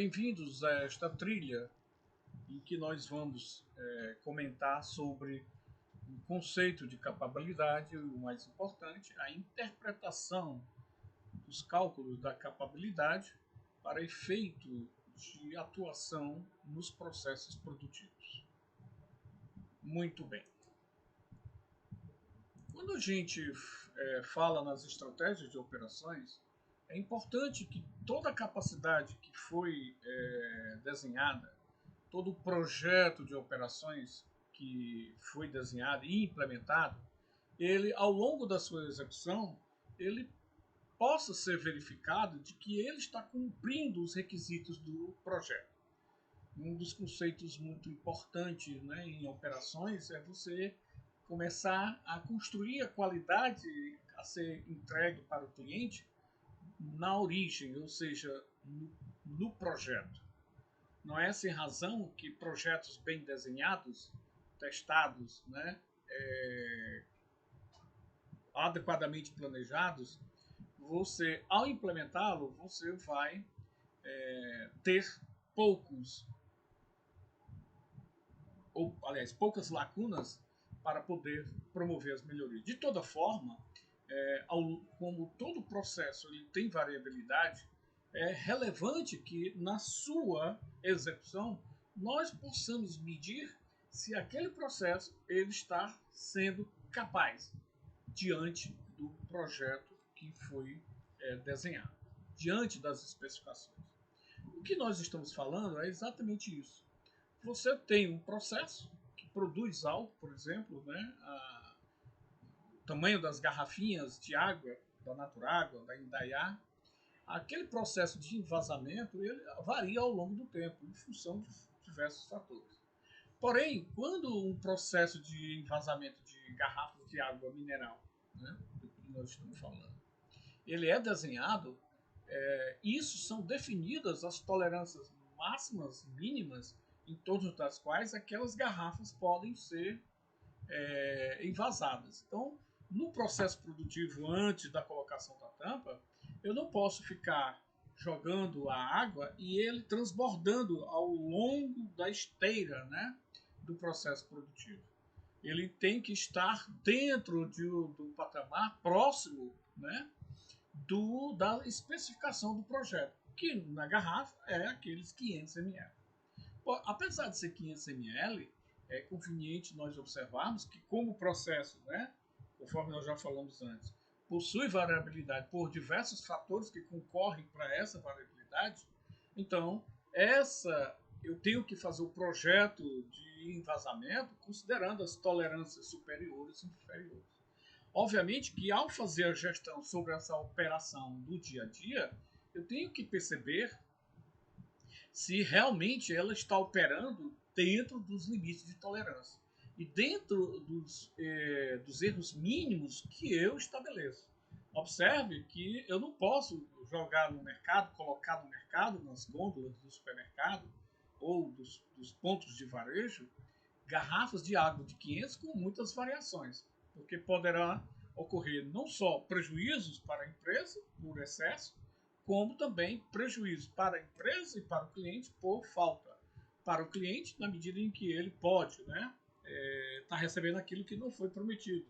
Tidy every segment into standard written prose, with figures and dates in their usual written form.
Bem-vindos a esta trilha em que nós vamos comentar sobre o conceito de capabilidade e, o mais importante, a interpretação dos cálculos da capabilidade para efeito de atuação nos processos produtivos. Muito bem. Quando a gente fala nas estratégias de operações, é importante que toda a capacidade que foi desenhada, todo o projeto de operações que foi desenhado e implementado, ele, ao longo da sua execução, ele possa ser verificado de que ele está cumprindo os requisitos do projeto. Um dos conceitos muito importantes, né, em operações é você começar a construir a qualidade a ser entregue para o cliente na origem, ou seja, no projeto. Não é sem razão que projetos bem desenhados, testados, né, adequadamente planejados, você, ao implementá-lo, você vai ter poucas lacunas para poder promover as melhorias. De toda forma, como todo processo ele tem variabilidade, é relevante que na sua execução nós possamos medir se aquele processo ele está sendo capaz diante do projeto que foi desenhado, diante das especificações. O que nós estamos falando é exatamente isso. Você tem um processo que produz algo, por exemplo, né, o tamanho das garrafinhas de água, da Naturágua, da Indaiá. Aquele processo de envasamento ele varia ao longo do tempo, em função de diversos fatores. Porém, quando um processo de envasamento de garrafas de água mineral, né, do que nós estamos falando, ele é desenhado, isso são definidas as tolerâncias máximas, mínimas, em torno das quais aquelas garrafas podem ser envasadas. Então, no processo produtivo, antes da colocação da tampa, eu não posso ficar jogando a água e ele transbordando ao longo da esteira, né, do processo produtivo. Ele tem que estar dentro do patamar próximo, né, da especificação do projeto, que na garrafa é aqueles 500 ml. Apesar de ser 500 ml, é conveniente nós observarmos que, como o processo, né, conforme nós já falamos antes, possui variabilidade por diversos fatores que concorrem para essa variabilidade, então eu tenho que fazer o projeto de envasamento considerando as tolerâncias superiores e inferiores. Obviamente que, ao fazer a gestão sobre essa operação do dia a dia, eu tenho que perceber se realmente ela está operando dentro dos limites de tolerância e dentro dos erros mínimos que eu estabeleço. Observe que eu não posso jogar no mercado, colocar no mercado, nas gôndolas do supermercado ou dos pontos de varejo, garrafas de água de 500 com muitas variações, porque poderá ocorrer não só prejuízos para a empresa por excesso, como também prejuízo para a empresa e para o cliente por falta. Para o cliente, na medida em que ele pode, né, tá recebendo aquilo que não foi prometido.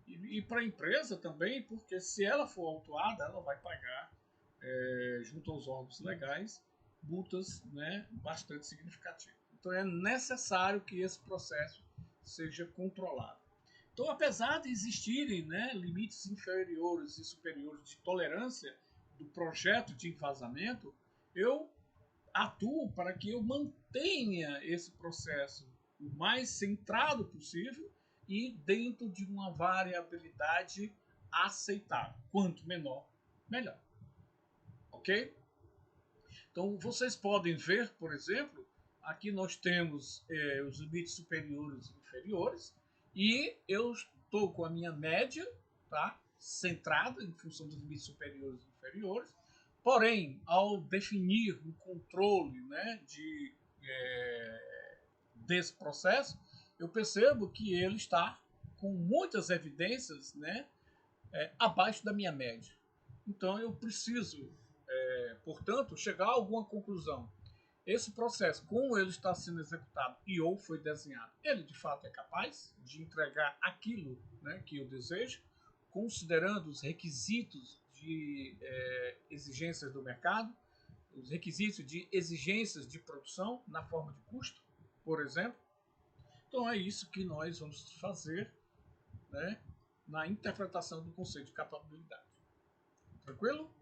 E para a empresa também, porque se ela for autuada, ela vai pagar, junto aos órgãos legais, multas, né, bastante significativas. Então é necessário que esse processo seja controlado. Então, apesar de existirem, né, limites inferiores e superiores de tolerância do projeto de envasamento, eu atuo para que eu mantenha esse processo o mais centrado possível e dentro de uma variabilidade aceitável. Quanto menor, melhor. Ok? Então, vocês podem ver, por exemplo, aqui nós temos os limites superiores e inferiores, e eu estou com a minha média, tá, centrada em função dos limites superiores e inferiores. Porém, ao definir o controle, né, desse processo, eu percebo que ele está com muitas evidências, né, abaixo da minha média. Então, eu preciso portanto, chegar a alguma conclusão. Esse processo, como ele está sendo executado e ou foi desenhado, ele de fato é capaz de entregar aquilo, né, que eu desejo, considerando os requisitos de exigências do mercado, os requisitos de exigências de produção na forma de custo, por exemplo. Então é isso que nós vamos fazer, né, na interpretação do conceito de capabilidade. Tranquilo?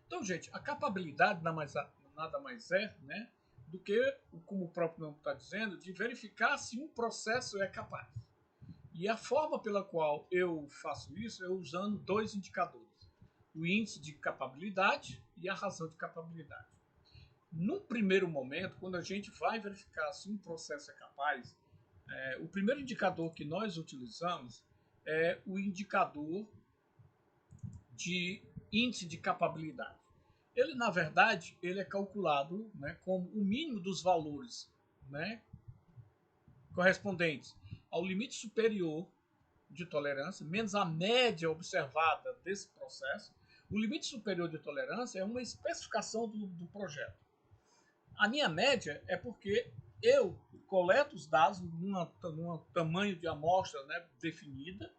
Então, gente, a capabilidade nada mais é, né, do que, como o próprio nome está dizendo, de verificar se um processo é capaz. E a forma pela qual eu faço isso é usando dois indicadores: o índice de capabilidade e a razão de capabilidade. Num primeiro momento, quando a gente vai verificar se um processo é capaz, o primeiro indicador que nós utilizamos é o indicador de índice de capabilidade. Ele, na verdade, ele é calculado, né, como o mínimo dos valores, né, correspondentes ao limite superior de tolerância, menos a média observada desse processo. O limite superior de tolerância é uma especificação do projeto. A minha média é porque eu coleto os dados num tamanho de amostra, né, definida,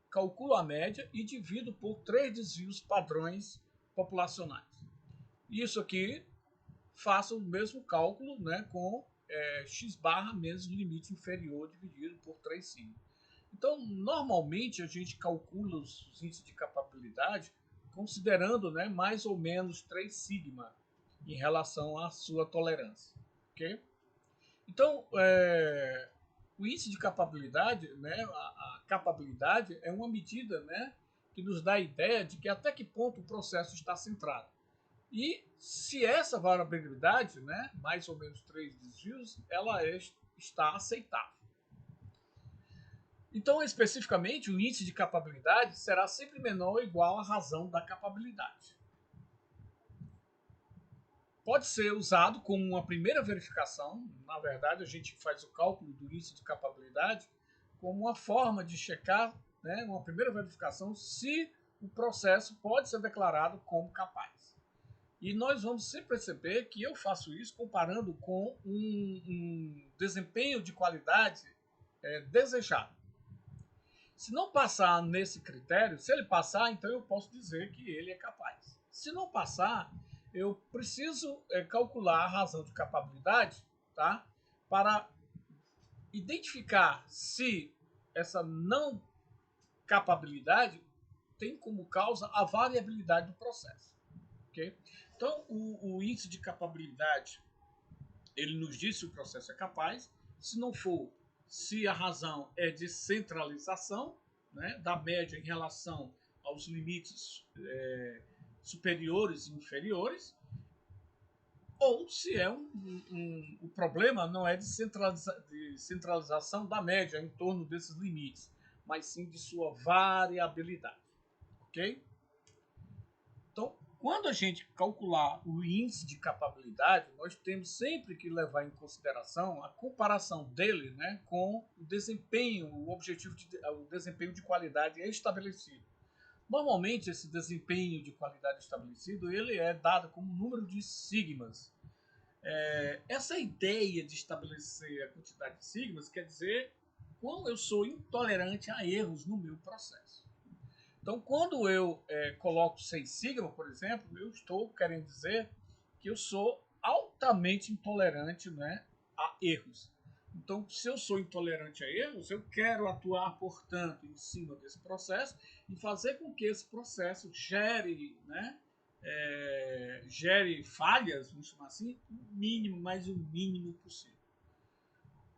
calculo a média e divido por 3 desvios padrões populacionais. Isso aqui faço o mesmo cálculo, né, com x barra menos o limite inferior dividido por 3 sigma. Então, normalmente a gente calcula os índices de capabilidade considerando, né, mais ou menos 3 sigma em relação à sua tolerância. Okay? Então, o índice de capabilidade, né, a capabilidade é uma medida, né, que nos dá a ideia de que até que ponto o processo está centrado. E se essa variabilidade, né, mais ou menos 3 desvios, ela está aceitável. Então, especificamente, o índice de capabilidade será sempre menor ou igual à razão da capabilidade. Pode ser usado como uma primeira verificação. Na verdade, a gente faz o cálculo do índice de capabilidade como uma forma de checar, né, uma primeira verificação, se o processo pode ser declarado como capaz. E nós vamos sempre perceber que eu faço isso comparando com um desempenho de qualidade desejado. Se não passar nesse critério, se ele passar, então eu posso dizer que ele é capaz. Se não passar, eu preciso calcular a razão de capabilidade, tá? Para identificar se essa não capabilidade tem como causa a variabilidade do processo. Okay? Então, o índice de capabilidade, ele nos diz se o processo é capaz. Se não for, se a razão é de centralização, né, da média em relação aos limites superiores e inferiores, ou se é o problema não é de centralização da média em torno desses limites, mas sim de sua variabilidade. Ok? Então, quando a gente calcular o índice de capabilidade, nós temos sempre que levar em consideração a comparação dele, né, com o desempenho, o desempenho de qualidade estabelecido. Normalmente, esse desempenho de qualidade estabelecido ele é dado como número de sigmas. Essa ideia de estabelecer a quantidade de sigmas quer dizer quão eu sou intolerante a erros no meu processo. Então, quando eu coloco 6 sigma, por exemplo, eu estou querendo dizer que eu sou altamente intolerante, né, a erros. Então, se eu sou intolerante a erros, eu quero atuar, portanto, em cima desse processo e fazer com que esse processo gere, né, gere falhas, vamos chamar assim, o mínimo, mas o mínimo possível.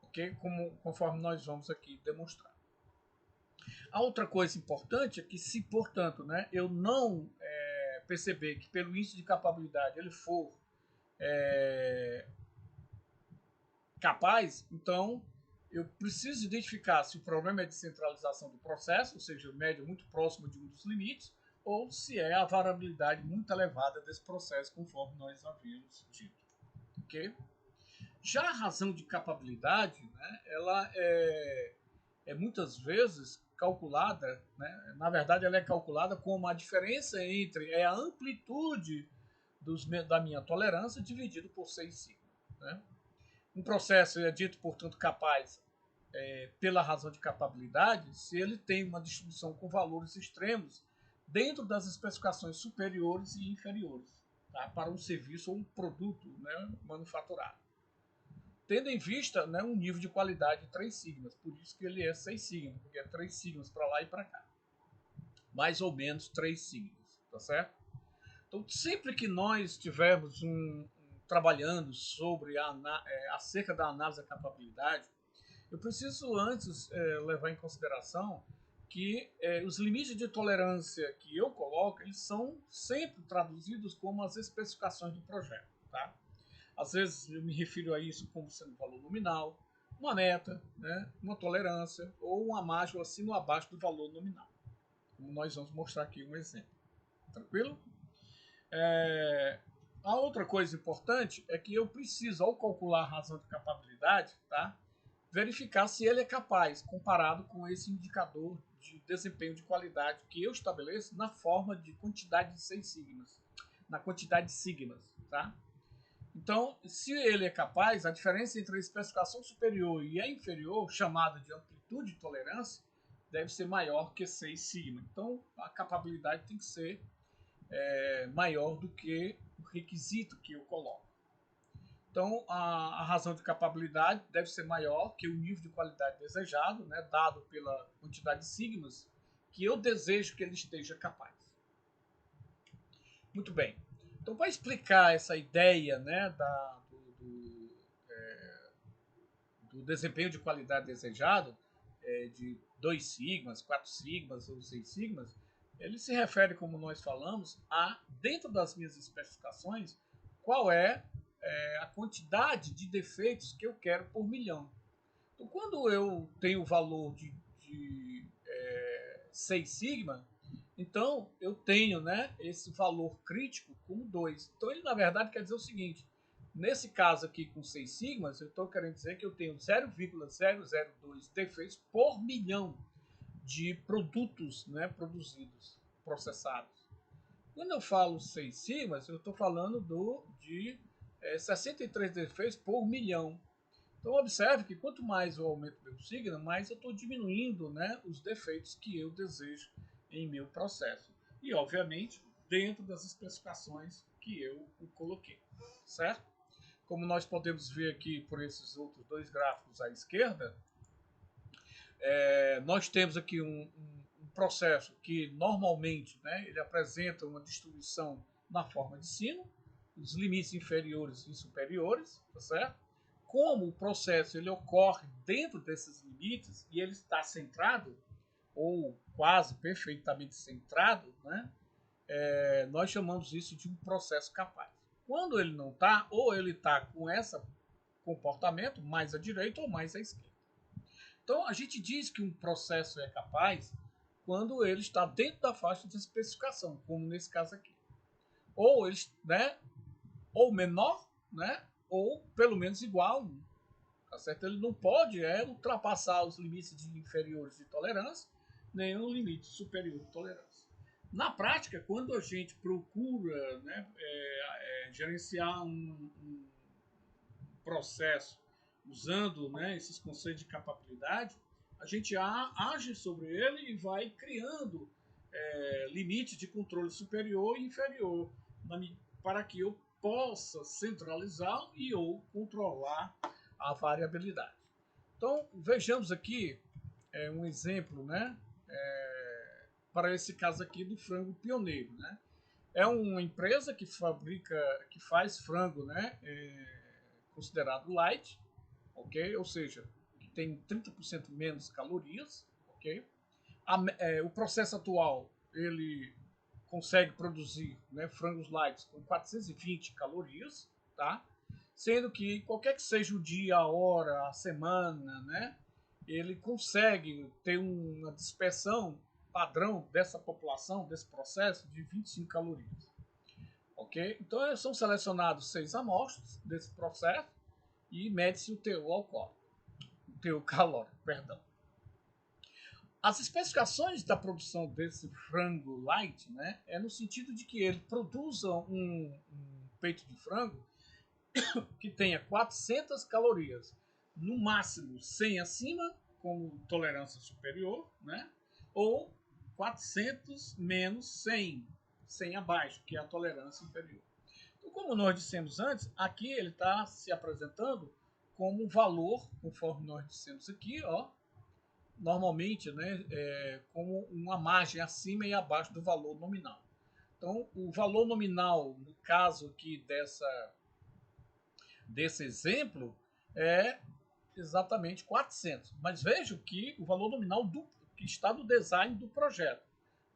Ok? Conforme nós vamos aqui demonstrar. A outra coisa importante é que se, portanto, né, eu não perceber que pelo índice de capabilidade ele for capaz, então eu preciso identificar se o problema é de centralização do processo, ou seja, média muito próxima de um dos limites, ou se é a variabilidade muito elevada desse processo, conforme nós havíamos dito. Okay? Já a razão de capabilidade, né, ela é muitas vezes calculada, né, na verdade ela é calculada como a diferença entre a amplitude da minha tolerância dividido por 6 sigma. Né? Um processo é dito, portanto, capaz pela razão de capabilidade se ele tem uma distribuição com valores extremos dentro das especificações superiores e inferiores, tá? Para um serviço ou um produto, né, manufaturado. Tendo em vista, né, um nível de qualidade de 3 sigmas, por isso que ele é 6 sigmas, porque é 3 sigmas para lá e para cá. Mais ou menos 3 sigmas, tá certo? Então, sempre que nós estivermos trabalhando sobre acerca da análise da capabilidade, eu preciso antes levar em consideração que os limites de tolerância que eu coloco, eles são sempre traduzidos como as especificações do projeto. Tá? Às vezes eu me refiro a isso como sendo um valor nominal, uma meta, né, uma tolerância ou uma margem acima ou abaixo do valor nominal. Como nós vamos mostrar aqui um exemplo. Tranquilo? A outra coisa importante é que eu preciso, ao calcular a razão de capabilidade, tá, verificar se ele é capaz, comparado com esse indicador de desempenho de qualidade que eu estabeleço na forma de quantidade de 6 sigmas, na quantidade de sigmas. Tá? Então, se ele é capaz, a diferença entre a especificação superior e a inferior, chamada de amplitude de tolerância, deve ser maior que 6 sigma. Então, a capabilidade tem que ser maior do que o requisito que eu coloco. Então, a razão de capabilidade deve ser maior que o nível de qualidade desejado, né, dado pela quantidade de sigmas que eu desejo que ele esteja capaz. Muito bem. Então, para explicar essa ideia, né, do desempenho de qualidade desejado, de 2 sigmas, 4 sigmas ou 6 sigmas, ele se refere, como nós falamos, a, dentro das minhas especificações, qual é a quantidade de defeitos que eu quero por milhão. Então, quando eu tenho o valor de 6 sigma, então eu tenho, né, esse valor crítico como 2. Então ele, na verdade, quer dizer o seguinte: nesse caso aqui com 6 sigmas, eu estou querendo dizer que eu tenho 0,002 defeitos por milhão de produtos, né, produzidos, processados. Quando eu falo 6 sigmas, eu estou falando de 63 defeitos por milhão. Então observe que quanto mais eu aumento meu sigma, mais eu estou diminuindo, né, os defeitos que eu desejo em meu processo. E obviamente dentro das especificações que eu coloquei, certo? Como nós podemos ver aqui por esses outros dois gráficos à esquerda, nós temos aqui um processo que normalmente, né, ele apresenta uma distribuição na forma de sino, os limites inferiores e superiores, tá certo? Como o processo ele ocorre dentro desses limites e ele está centrado, ou quase perfeitamente centrado, né, nós chamamos isso de um processo capaz. Quando ele não está, ou ele está com esse comportamento mais à direita ou mais à esquerda. Então, a gente diz que um processo é capaz quando ele está dentro da faixa de especificação, como nesse caso aqui. Ou ele, né, ou menor, né, ou pelo menos igual a 1. Tá certo? Ele não pode ultrapassar os limites inferiores de tolerância, nem o limite superior de tolerância. Na prática, quando a gente procura, né, gerenciar um processo usando, né, esses conceitos de capabilidade, a gente age sobre ele e vai criando limites de controle superior e inferior para que eu possa centralizar e ou controlar a variabilidade. Então, vejamos aqui um exemplo, né, para esse caso aqui do frango pioneiro. Né? É uma empresa que que faz frango, né, considerado light, ok? Ou seja, que tem 30% menos calorias, ok? O processo atual, ele consegue produzir, né, frangos light com 420 calorias, tá? Sendo que qualquer que seja o dia, a hora, a semana, né, ele consegue ter uma dispersão padrão dessa população, desse processo, de 25 calorias. Ok? Então, são selecionados 6 amostras desse processo e mede-se o teor alcoólico, o teor calórico, perdão. As especificações da produção desse frango light, né, é no sentido de que ele produza peito de frango que tenha 400 calorias, no máximo 100 acima, como tolerância superior, né? Ou 400 menos 100 abaixo, que é a tolerância inferior. Então, como nós dissemos antes, aqui ele está se apresentando como um valor, conforme nós dissemos aqui, ó, normalmente, né, como uma margem acima e abaixo do valor nominal. Então, o valor nominal, no caso aqui desse exemplo, é exatamente 400. Mas veja que o valor nominal que está no design do projeto.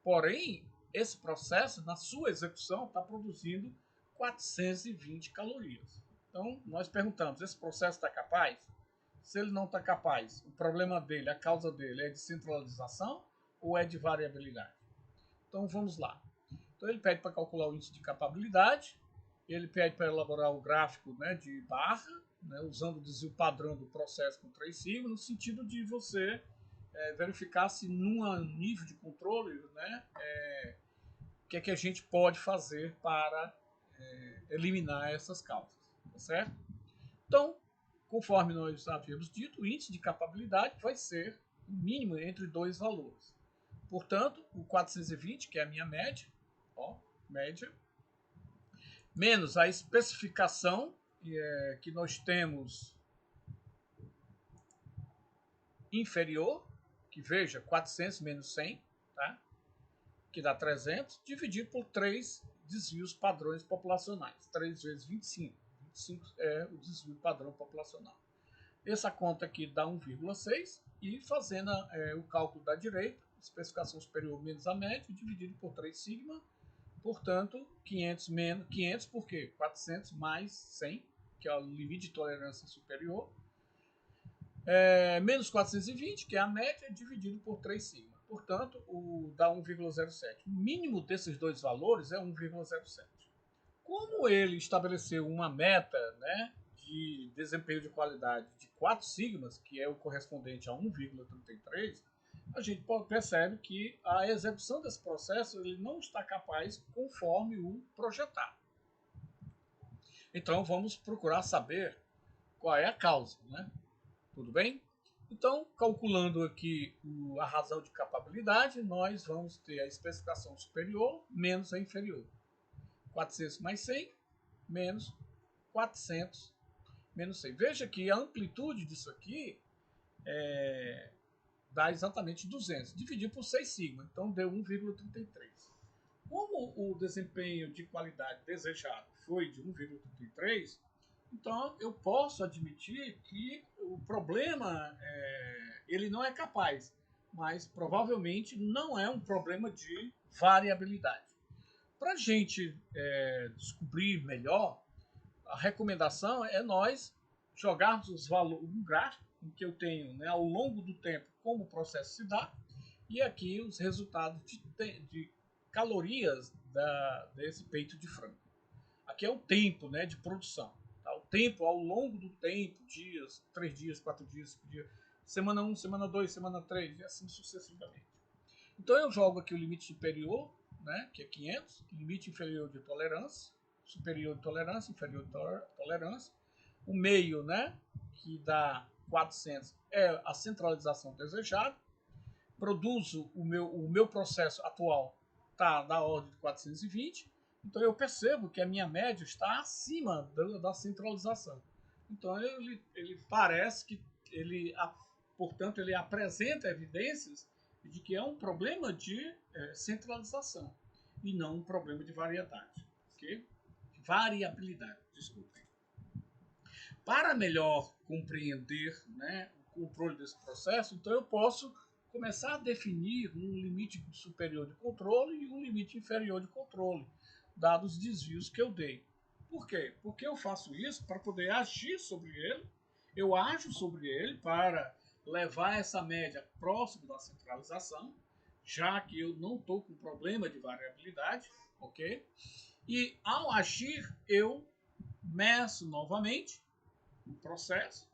Porém, esse processo, na sua execução, está produzindo 420 calorias. Então, nós perguntamos, esse processo está capaz? Se ele não está capaz, o problema dele, a causa dele é de centralização ou é de variabilidade? Então, vamos lá. Então, ele pede para calcular o índice de capabilidade, ele pede para elaborar o gráfico, né, de barra, né, usando o desvio padrão do processo com 3 sigma, no sentido de você verificar se num nível de controle, né, o que é que a gente pode fazer para eliminar essas causas, tá certo? Então, conforme nós havíamos dito, o índice de capabilidade vai ser o mínimo entre dois valores. Portanto, o 420, que é a minha média, ó, média, menos a especificação que nós temos inferior, que veja, 400 menos 100, tá? Que dá 300, dividido por 3 desvios padrões populacionais. 3 vezes 25. 25 é o desvio padrão populacional. Essa conta aqui dá 1,6 e fazendo o cálculo da direita, especificação superior menos a média, dividido por 3 sigma, portanto, 500 menos 500 por quê? 400 mais 100, que é o limite de tolerância superior, menos 420, que é a média, dividido por 3 sigma. Portanto, dá 1,07. O mínimo desses dois valores é 1,07. Como ele estabeleceu uma meta, né, de desempenho de qualidade de 4 sigmas, que é o correspondente a 1,33, a gente percebe que a execução desse processo ele não está capaz conforme o projetado. Então, vamos procurar saber qual é a causa, né? Tudo bem? Então, calculando aqui a razão de capabilidade, nós vamos ter a especificação superior menos a inferior. 400 mais 100 menos 400 menos 100. Veja que a amplitude disso aqui dá exatamente 200, dividido por 6 sigma, então deu 1,33. Como o desempenho de qualidade desejado foi de 1,33, então eu posso admitir que o problema ele não é capaz, mas provavelmente não é um problema de variabilidade. Para a gente descobrir melhor, a recomendação é nós jogarmos os valores no gráfico, em que eu tenho, né, ao longo do tempo como o processo se dá, e aqui os resultados de calorias desse peito de frango. Aqui é o tempo, né, de produção. Tá? O tempo ao longo do tempo, dias, 3 dias, 4 dias, 5 dias, semana 1, semana 2, semana 3, e assim sucessivamente. Então eu jogo aqui o limite superior, né, que é 500, limite inferior de tolerância, superior de tolerância, inferior de tolerância. O meio, né, que dá 400, é a centralização desejada. Produzo o meu processo atual está na ordem de 420. Então eu percebo que a minha média está acima da centralização. Então ele parece que portanto, ele apresenta evidências de que é um problema de centralização e não um problema de variedade, ok? Variabilidade, desculpem. Para melhor compreender, né, o controle desse processo, então eu posso começar a definir um limite superior de controle e um limite inferior de controle, dados os desvios que eu dei. Por quê? Porque eu faço isso para poder agir sobre ele, eu ajo sobre ele para levar essa média próximo da centralização, já que eu não estou com problema de variabilidade, ok? E ao agir, eu meço novamente o processo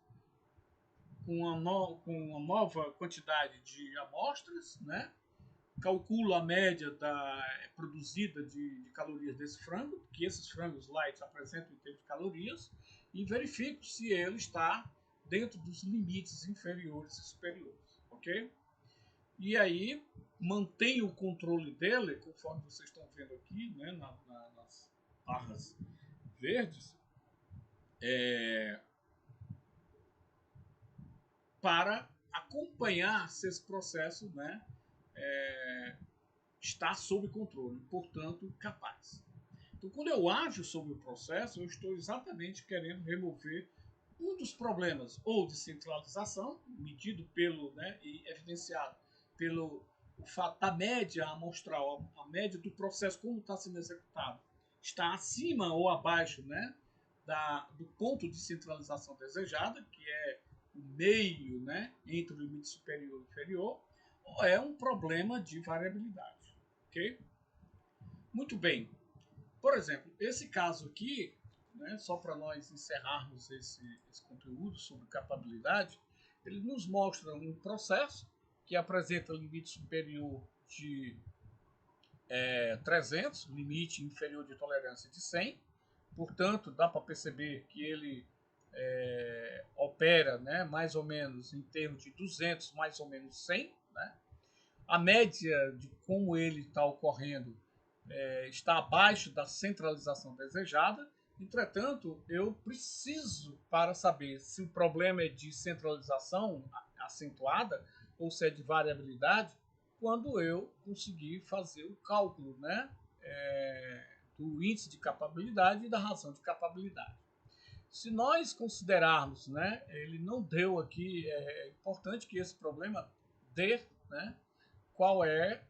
com uma nova quantidade de amostras, né? calculo a média produzida de calorias desse frango, que esses frangos light apresentam em termos de calorias, e verifico se ele está dentro dos limites inferiores e superiores, ok? E aí mantenho o controle dele, conforme vocês estão vendo aqui, né, nas barras verdes, para acompanhar se esse processo, né, está sob controle, portanto, capaz. Então, quando eu ajo sobre o processo, eu estou exatamente querendo remover um dos problemas, ou de centralização, medido pelo, né, e evidenciado pelo o fato da média amostral, a média do processo, como está sendo executado, está acima ou abaixo, né, do ponto de centralização desejada, que é o meio, né, entre o limite superior e inferior, ou é um problema de variabilidade. Ok? Muito bem. Por exemplo, esse caso aqui, né, só para nós encerrarmos esse conteúdo sobre capabilidade, ele nos mostra um processo que apresenta limite superior de 300, limite inferior de tolerância de 100. Portanto, dá para perceber que ele opera, né, mais ou menos em termos de 200, mais ou menos 100. Né? A média de como ele está ocorrendo está abaixo da centralização desejada. Entretanto, eu preciso, para saber se o problema é de centralização acentuada ou se é de variabilidade, quando eu conseguir fazer o cálculo, né, do índice de capabilidade e da razão de capabilidade. Se nós considerarmos, né, ele não deu aqui, é importante que esse problema dê, né, qual é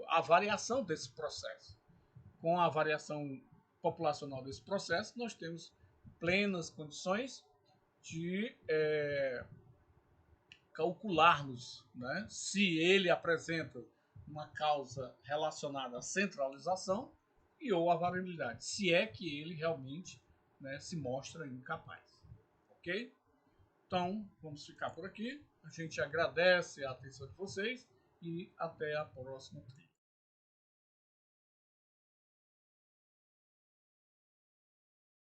a variação desse processo. Com a variação populacional desse processo, nós temos plenas condições de calcularmos, né, se ele apresenta uma causa relacionada à centralização e ou à variabilidade, se é que ele realmente, né, se mostra incapaz. Ok? Então, vamos ficar por aqui. A gente agradece a atenção de vocês e até a próxima trilha.